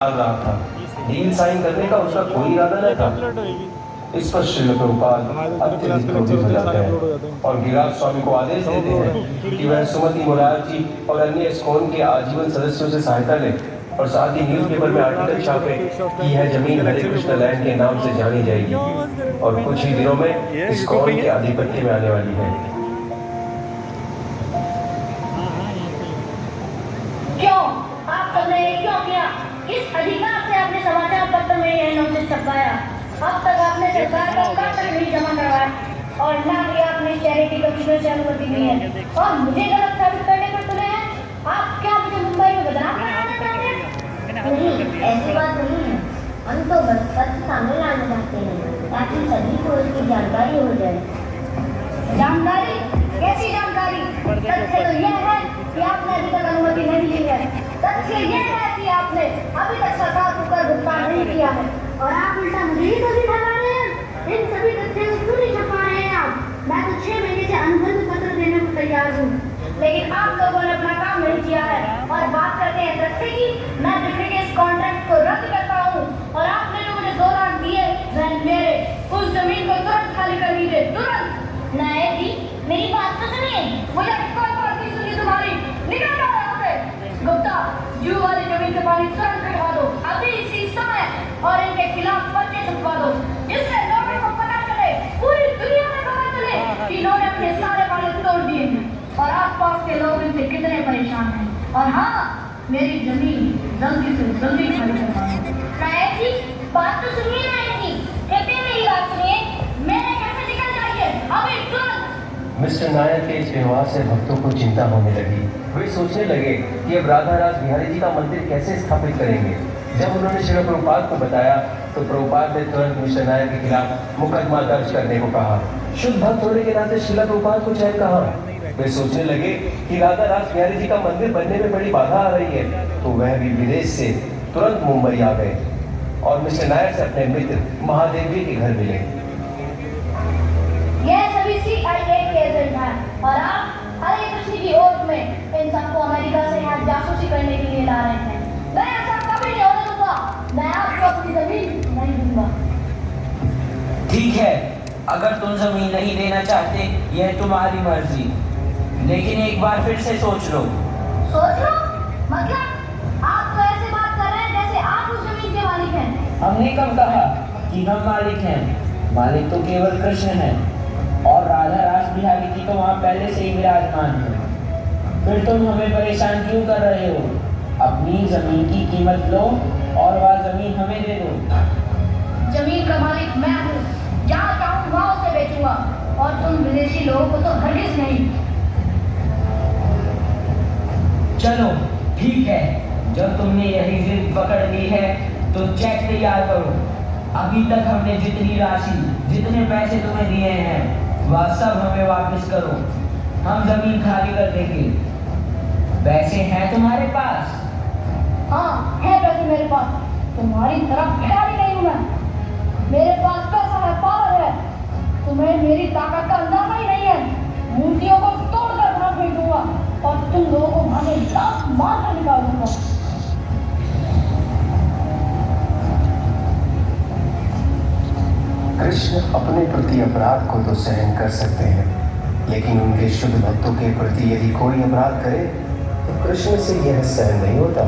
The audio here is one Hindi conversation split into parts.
डाल रहा था। डील साइन करने का उसका कोई इरादा न था। इस पर श्रील प्रभुपाद अत्यधिक क्रोधित हो जाते हैं और गिरिराज स्वामी को आदेश देते हैं कि वह सुमति मुरारजी और अन्य इस्कॉन के आजीवन सदस्यों से सहायता ले और साथ ही न्यूज़पेपर में आर्टिकल छापे कि यह जमीन हरे कृष्ण लैंड के नाम से जानी जाएगी और कुछ ही दिनों में इस्कॉन के आधिपत्य में आने वाली है। क्यों आप सबने ये क्यों किया? किस अधिकार से आपने समाचार पत्र में यह नोटिस छपवाया? अब तक आपने सरकार का कर तक नहीं जमा करवाया और ना कि आपने चैरिटी कमिश्नर से अनुमति ली है और मुझे गलत साबित करने पर तुले हैं। आप क्या मुझे मुंबई में बदनाम कराना चाहते हैं? नहीं, ऐसी बात नहीं है। हम तो बस सच सामने लाना चाहते हैं ताकि सभी को इसकी जानकारी हो जाए। जानकारी? कैसी जानकारी? तथ्य तो यह है कि आपने अभी तक अनुमति नहीं ली है। तथ्य यह है कि आपने अभी तक सरकार को कर भुगतान नहीं किया है और आप उल्टा मुझे ही तो दिखा रहे हैं। इन सभी तथ्यों को क्यों नहीं छपा रहे हैं आप? मैं तो 6 महीने से अनुबंध पत्र देने को तैयार हूँ, लेकिन आप लोगों ने अपना काम नहीं किया है और बात करते हैं तथ्य की। मैं दिल्ली के इस कॉन्ट्रैक्ट को रद्द करता हूँ और आपने जो मुझे 2 लाख दिए वह मेरे। उस जमीन को तुरंत खाली कर दीजिए, तुरंत। नायक जी, मेरी बात तो सुनिए। मुझे कोई बात नहीं सुनी तुम्हारी। निकल जाओ यहाँ से। गुप्ता, जू वाली जमीन से पानी तुरंत कटवा दो, अभी इसी समय, और इनके खिलाफ पर्चे छपवा दो जिससे लोगों को पता चले, पूरी दुनिया में पता चले कि इन्होंने अपने सारे पानी तोड़ दिए हैं और आसपास के लोग इनसे कितने परेशान हैं। और हाँ, मेरी जमीन जल्दी से जल्दी खाली करवा दो। नायक जी, बात तो सुनिए। नायक जी, कृपया मेरी बात सुनिए। मेरे घर से निकल जाइए अभी, तुरंत। मिस्टर नायर के इस व्यवहार से भक्तों को चिंता होने लगी। वे सोचने लगे कि अब राधा राज बिहारी जी का मंदिर कैसे स्थापित करेंगे। जब उन्होंने श्री प्रभुपाद को बताया तो प्रभुपाद ने तुरंत मिस्टर नायर के खिलाफ मुकदमा दर्ज करने को कहा। शुद्ध भक्त होने के नाते श्रील प्रभुपाद को चाहे कहा। वे सोचने लगे कि राधा राज बिहारी जी का मंदिर बनने में बड़ी बाधा आ रही है, तो वह भी विदेश से तुरंत मुंबई आ गए और मिस्टर नायर से अपने मित्र महादेव जी के घर मिले। यह सभी CIA के एजेंट हैं और आप हरे कृष्ण की ओट में इन सबको अमेरिका से यहाँ जासूसी करने के लिए ला रहे हैं। मैं ऐसा कभी नहीं होने दूंगा। मैं आपको अपनी जमीन नहीं दूंगा। ठीक है, अगर तुम जमीन नहीं देना चाहते यह तुम्हारी मर्जी, लेकिन एक बार फिर से सोच लो। सोच लो? मतलब आप तो ऐसे बात कर रहे हैं जैसे आप उस जमीन के मालिक हैं। हमने कब कहा कि हम मालिक हैं? मालिक तो केवल कृष्ण है और राधा रास बिहारी जी तो वहाँ पहले से ही विराजमान है। फिर तुम हमें परेशान क्यों कर रहे हो? अपनी जमीन की कीमत लो और वह जमीन हमें दे दो। जमीन का मालिक मैं हूँ, जहाँ चाहूँ वहाँ उसे बेचूंगा और तुम विदेशी लोगों को तो हरगिज नहीं। चलो ठीक है, जब तुमने यही जिद पकड़ ली है तो चेक तैयार करो। अभी तक हमने जितनी राशि, जितने पैसे तुम्हें दिए हैं वह सब हमें वापस करो। हम जमीन खाली कर देंगे। पैसे हैं तुम्हारे पास? हाँ, है पैसे मेरे पास। तुम्हारी तरफ भिखारी नहीं हूँ मैं। मेरे पास पैसा है, पावर है। तुम्हें मेरी ताकत का अंदाजा ही नहीं है। मूर्तियों को तोड़कर बाहर फेंक दूंगा और तुम लोगों को भागे लात मार कर निकाल दूंगा। कृष्ण अपने प्रति अपराध को तो सहन कर सकते हैं, लेकिन उनके शुद्ध भक्तों के प्रति यदि कोई अपराध करे तो कृष्ण से यह सहन नहीं होता।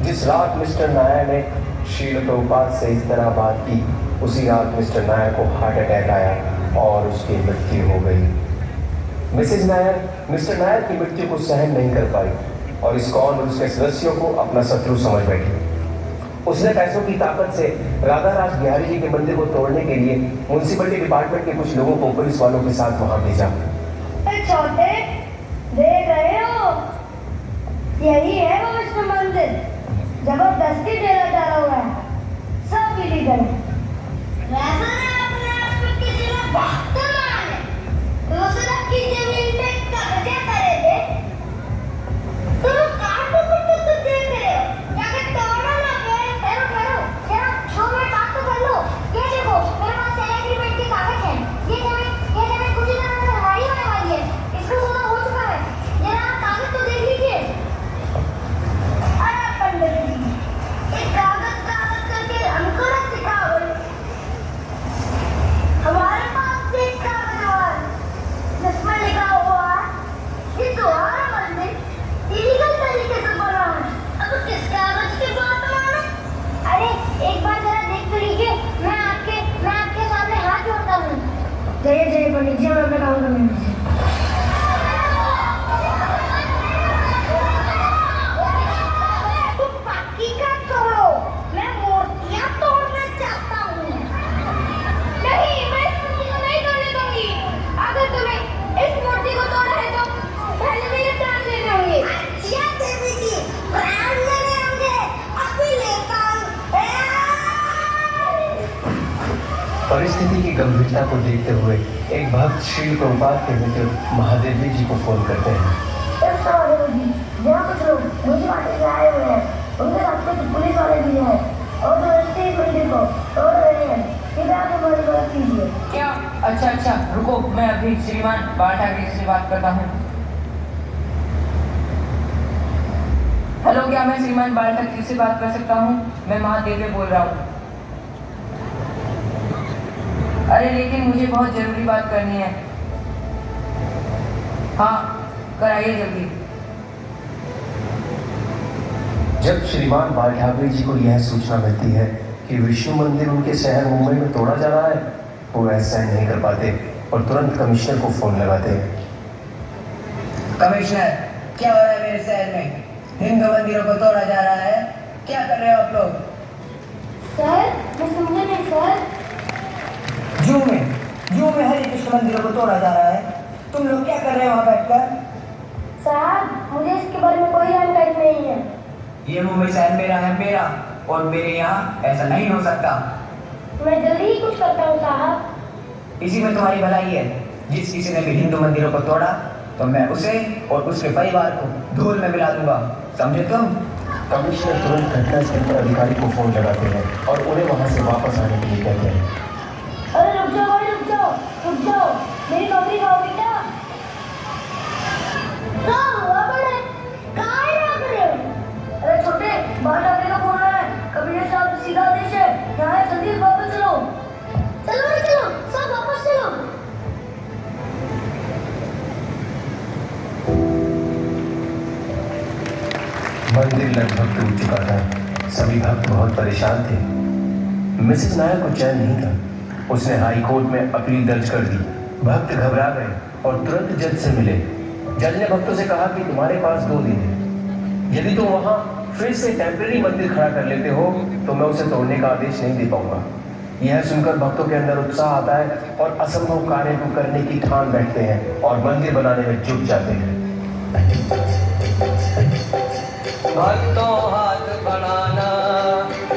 जिस रात मिस्टर नायर ने श्रील प्रभुपाद से इस तरह बात की, उसी रात मिस्टर नायर को हार्ट अटैक आया और उसकी मृत्यु हो गई। मिसेज नायर मिस्टर नायर की मृत्यु को सहन नहीं कर पाई और इस्कॉन और उसके सदस्यों को अपना शत्रु समझ बैठी। उसने पैसों की ताकत से राधा राज बिहारी जी के मंदिर को तोड़ने के लिए म्युनिसिपलिटी डिपार्टमेंट के कुछ लोगों को पुलिस वालों के साथ वहां भेजा। छोटे देख रहे हो, यही है वो विष्णु मंदिर। जबरदस्ती डेरा डाला हुआ है, सब इलीगल है। वैसा ना अपने आप को किसी ने बात तो माने। दूसरा की जमीन पे कब्जा करे थे। तुम काटो कुट्टू तो देख रहे हो। जाके तोड़ो ना के। ठहरो, जरा 6 मिनट बात तो कर लो। ये देखो, मेरे पास एग्रीमेंट की कागज है। ये जमीन कुछ ही दिनों में हमारी होने वाली है। इसका सौदा हो चुका है। जरा कागज तो देख लीजिए। अरे पंडित जी, परिस्थिति की गंभीरता को देखते हुए एक भक्त श्री प्रभुपाद के मित्र महादेव जी को फोन करते हैं। जहाँ कुछ लोग मुझे बातें से आए हुए हैं, उनके साथ कुछ पुलिस वाले भी हैं और जो रास्ते इस मंदिर को तोड़ रहे हैं, कृपया आप हमारी मदद कीजिए। क्या? अच्छा, रुको, मैं अभी श्रीमान बाल ठाकरे से बात करता हूँ। हेलो, क्या मैं श्रीमान बाल ठाकरे से बात कर सकता हूँ? मैं महादेव बोल रहा हूँ। अरे लेकिन मुझे बहुत जरूरी बात करनी है। हाँ, कराइए जल्दी। जब श्रीमान बाल ठाकरे जी को यह सूचना मिलती है कि विष्णु मंदिर उनके शहर मुंबई में तोड़ा जा रहा है, वो ऐसा नहीं कर पाते और तुरंत कमिश्नर को फोन लगाते हैं। कमिश्नर, क्या हो रहा है मेरे शहर में? हिंदू मंदिरों को तोड़ा जा रहा है, क्या कर रहे हो आप लोग? सर, मैं समझा नहीं सर। जू में हरे कृष्ण मंदिरों को तोड़ा जा रहा है, तुम लोग क्या कर रहे हो वहाँ बैठकर? साहब, मुझे इसके बारे में कोई जानकारी नहीं है। ये मुंबई शहर मेरा है, मेरा, और मेरे यहाँ ऐसा नहीं हो सकता। मैं जल्दी ही कुछ करता हूँ साहब। इसी में तुम्हारी भलाई है। जिस किसी ने भी हिंदू मंदिरों को तोड़ा तो मैं उसे और उसके परिवार को धूल में मिला दूंगा, समझे तुम? कमिश्नर तुरंत घटनास्थल पर अधिकारी को फोन लगाते हैं और उन्हें वहां से वापस आने के लिए कहते हैं। अरे रुक जाओ भाई, रुक जाओ, मेरी नौकरी खाओ बेटा। अरे छोटे, बाहर आने का फोन है, कमिश्नर साहब सीधा आदेश है, यहाँ है, जल्दी वापस चलो। चलो, सब वापस चलो। मंदिर लगभग टूट चुका था। सभी भक्त बहुत परेशान थे। मिसेस नायर को चैन नहीं था। उसने हाई कोर्ट में अपील दर्ज कर दी। भक्त घबरा गए और तुरंत जज से मिले। जज ने भक्तों से कहा कि तुम्हारे पास 2 दिन है। यदि तुम वहां फिर से टेम्परेरी मंदिर खड़ा कर लेते हो तो मैं उसे तोड़ने का आदेश नहीं दे पाऊंगा। यह सुनकर भक्तों के अंदर उत्साह आता है और असंभव कार्य को करने की ठान बैठते हैं और मंदिर बनाने में जुट जाते हैं। भक्तों हाथ बढ़ाना,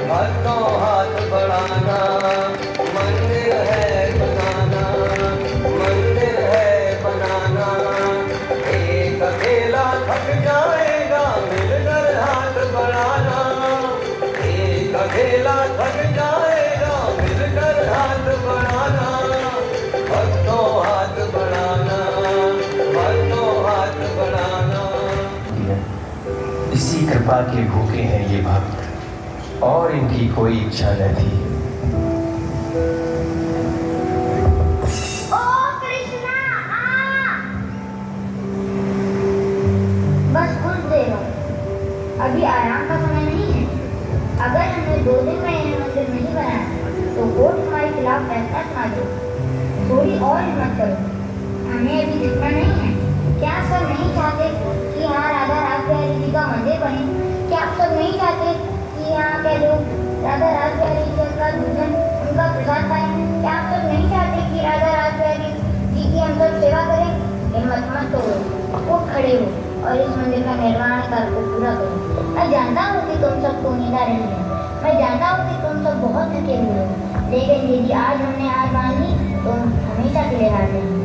भक्तों हाथ बढ़ाना, मंदिर है बनाना, मंदिर है बनाना। एक अकेला थक जाएगा, मिलकर हाथ बढ़ाना। एक अकेला थक जाएगा, मिलकर हाथ बढ़ाना। भक्तों हाथ बढ़ाना, भक्तों हाथ बढ़ाना। इसी कृपा के भूखे हैं ये भक्त और इनकी कोई इच्छा न थी। ओ कृष्णा, आ! बस कुछ देर हो, अभी आराम का समय नहीं है। अगर हमने 2 दिन में यह मंदिर नहीं बनाया तो कोर्ट हमारे खिलाफ फैसला सुना दे। थोड़ी और हिम्मत करो, हमें अभी जितना नहीं है। क्या आप सब नहीं चाहते कि यहाँ राधा रासबिहारी जी का मंदिर बने? क्या आप सब नहीं चाहते कि यहाँ के लोग राधा रासबिहारी जी का भोजन, उनका प्रसाद खाएं? क्या आप सब नहीं चाहते कि राधा रासबिहारी जी की हम सब सेवा करें? हिम्मत मत तोड़ो, वो खड़े हो और इस मंदिर का निर्माण कार्य को पूरा करो। मैं जानता हूँ कि तुम सबको नींद आ रही है, मैं जानता हूँ कि तुम सब बहुत थके हुए हो, लेकिन यदि आज हमने हार मान ली तो हमेशा के लिए हार जाएंगे।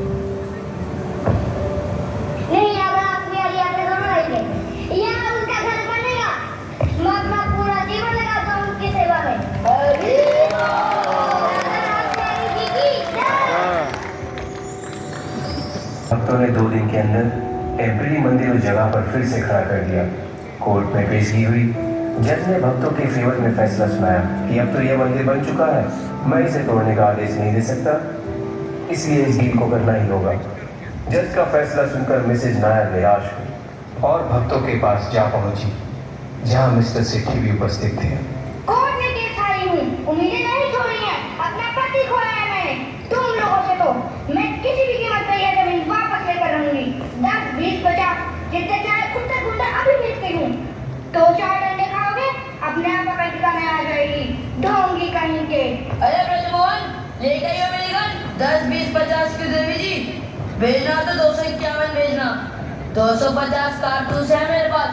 नहीं, राधा रासबिहारी आपने दोनों रहेंगे, यहाँ उनका घर बनेगा। मैं अपना पूरा जीवन लगाता हूँ उनकी सेवा में। राधा रासबिहारी जी की जय। भक्तों ने 2 दिन के अंदर टेम्परेरी मंदिर उस जगह पर फिर से खड़ा कर दिया। कोर्ट में पेशगी हुई। जज ने भक्तों के फेवर में फैसला सुनाया कि अब तो यह मंदिर बन चुका है, मैं इसे तोड़ने का आदेश नहीं दे सकता, इसलिए इस डील को करना ही होगा। जज का फैसला सुनकर मिसेज नायर निराश हुई और भक्तों के पास जा पहुंची, जहां मिस्टर सेठी भी उपस्थित थे। कोर्ट में केस हारी हुई, उम्मीदें नहीं छोड़ी हैं, अपना पति खोया है मैंने। तुम लोगों से तो मैं किसी भी कीमत पर यह जमीन वापस लेकर रहूंगी। 10, 20, 50 जितने चाहे उतने गुंडा अभी बेचती हूँ। 2-4 डंडे खाओगे, अपने आप पकड़ ठिकाने आ जाएगी, ढोंगी कहीं के। अरे ब्रजमोहन, ले गई हो मेरी गन? 10, 20, 50 क्यों देवी जी? भेजना तो 251 भेजना। 250 कारतूस है मेरे पास,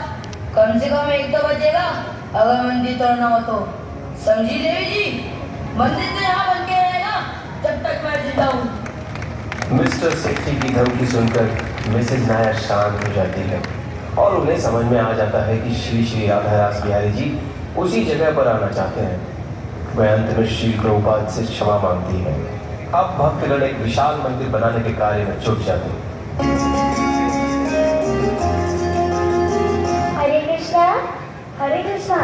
कम से कम 1 तो बचेगा अगर मंदिर तोड़ना हो तो। समझी देवी जी? मंदिर तो यहाँ बन के रहेगा, तक मैं जिंदा हूँ। मिस्टर सेठी की धमकी सुनकर मिसेज नायर शांत हो जाती है और उन्हें समझ में आ जाता है कि श्री श्री राधारास बिहारी जी उसी जगह पर आना चाहते हैं। वह अंत में श्री प्रभुपाद से क्षमा मांगती है। अब भक्तगण एक विशाल मंदिर बनाने के कार्य में जुट जाते हैं। हरे कृष्णा, हरे कृष्णा।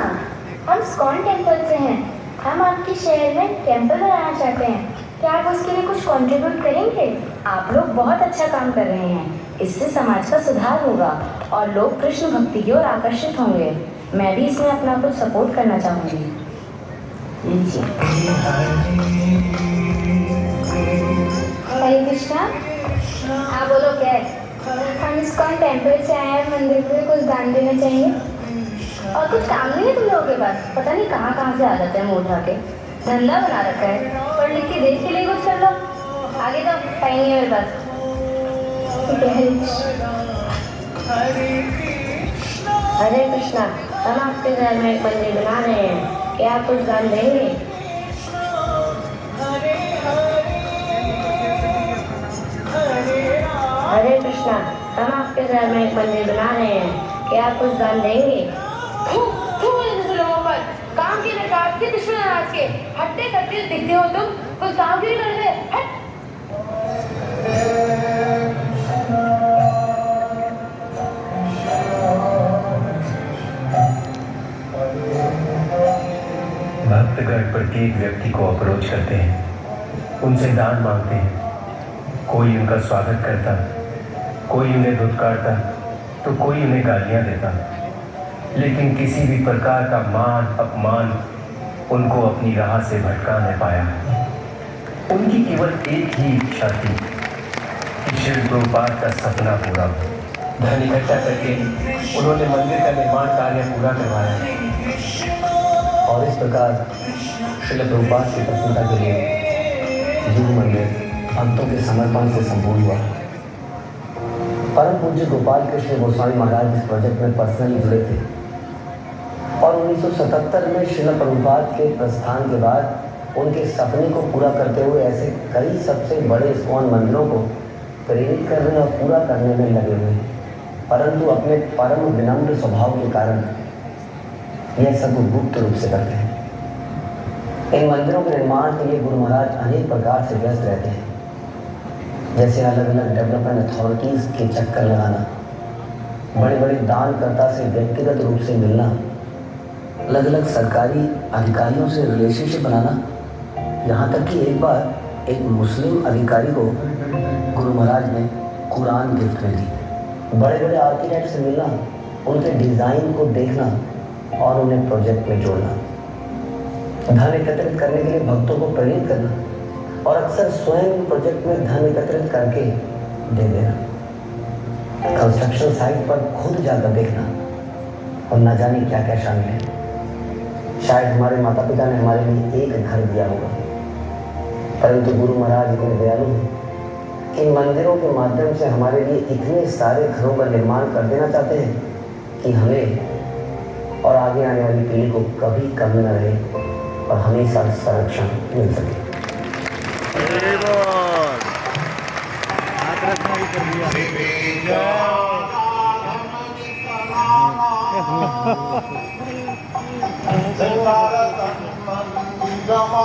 हम स्कॉन टेम्पल से हैं। हम आपके शहर में टेम्पल बनाना चाहते हैं। क्या आप उसके लिए कुछ कंट्रीब्यूट करेंगे? आप लोग बहुत अच्छा काम कर रहे हैं। इससे समाज का सुधार होगा और लोग कृष्ण भक्ति की ओर आकर्षित होंगे। मैं भी इसमें अपना कुछ सपोर्ट करना चाहूँगी। हरे कृष्णा। हाँ बोलो, क्या है? हम इस्कॉन टेम्पल से आए हैं, मंदिर पे कुछ दान देना चाहिए और कुछ काम नहीं है तुम लोगों के पास? पता नहीं कहाँ से आ जाते हैं मुँह उठा के। धंधा बना रखा है, पढ़ लिख के देश के लिए कुछ कर लो। आगे तो टाइम नहीं है मेरे पास। हरे कृष्णा। हम आपके घर में एक मंदिर बना रहे हैं, क्या आप कुछ दान देंगे? हरे कृष्णा। हम आपके घर में एक मंदिर बना रहे हैं, क्या आप कुछ दान देंगे? लोगों पर काम की नकार के दुश्मन आज के हट्टे करते दिखते हो तुम, कुछ काम क्यों कर रहे? हट। भक्तगण प्रत्येक व्यक्ति को अप्रोच करते हैं, उनसे दान मांगते हैं। कोई उनका स्वागत करता, कोई उन्हें धुतकारता तो कोई उन्हें गालियां देता, लेकिन किसी भी प्रकार का मान अपमान उनको अपनी राह से भटका नहीं पाया। उनकी केवल एक ही इच्छा थी कि श्री प्रभुपाद का सपना पूरा हो। धन इकट्ठा करके उन्होंने मंदिर का निर्माण कार्य पूरा करवाया और इस प्रकार श्रील प्रभुपाद की प्रसन्नता के लिए युग मंदिर भक्तों के समर्पण से संपूर्ण हुआ। परम पूज्य गोपाल कृष्ण गोस्वामी महाराज इस प्रोजेक्ट में पर्सनली जुड़े थे और 1977 में श्रील प्रभुपाद के प्रस्थान के बाद उनके सपने को पूरा करते हुए ऐसे कई सबसे बड़े इस्कॉन मंदिरों को प्रेरित करने और पूरा करने में लगे हुए हैं, परंतु अपने परम विनम्र स्वभाव के कारण यह सब गुप्त रूप से करते हैं। इन मंदिरों के निर्माण के लिए गुरु महाराज अनेक प्रकार से व्यस्त रहते हैं, जैसे अलग अलग डेवलपमेंट अथॉरिटीज़ के चक्कर लगाना, बड़े बड़े दानकर्ता से व्यक्तिगत रूप से मिलना, अलग अलग सरकारी अधिकारियों से रिलेशनशिप बनाना। यहाँ तक कि एक बार एक मुस्लिम अधिकारी को गुरु महाराज ने कुरान गिफ्ट में दी। बड़े बड़े आर्किटेक्ट से मिलना, उनके डिज़ाइन को देखना और उन्हें प्रोजेक्ट में जोड़ना, धन एकत्रित करने के लिए भक्तों को प्रेरित करना और अक्सर स्वयं प्रोजेक्ट में धन एकत्रित करके दे देना, कंस्ट्रक्शन साइट पर खुद जाकर देखना और न जाने क्या क्या शामिल है। शायद हमारे माता पिता ने हमारे लिए एक घर दिया होगा, परंतु गुरु महाराज इतने दयालु हैं कि मंदिरों के माध्यम से हमारे लिए इतने सारे घरों का निर्माण कर देना चाहते हैं कि हमें और आगे आने वाली पीढ़ी को कभी कमी न रहे और हमेशा संरक्षण मिल सके। जमा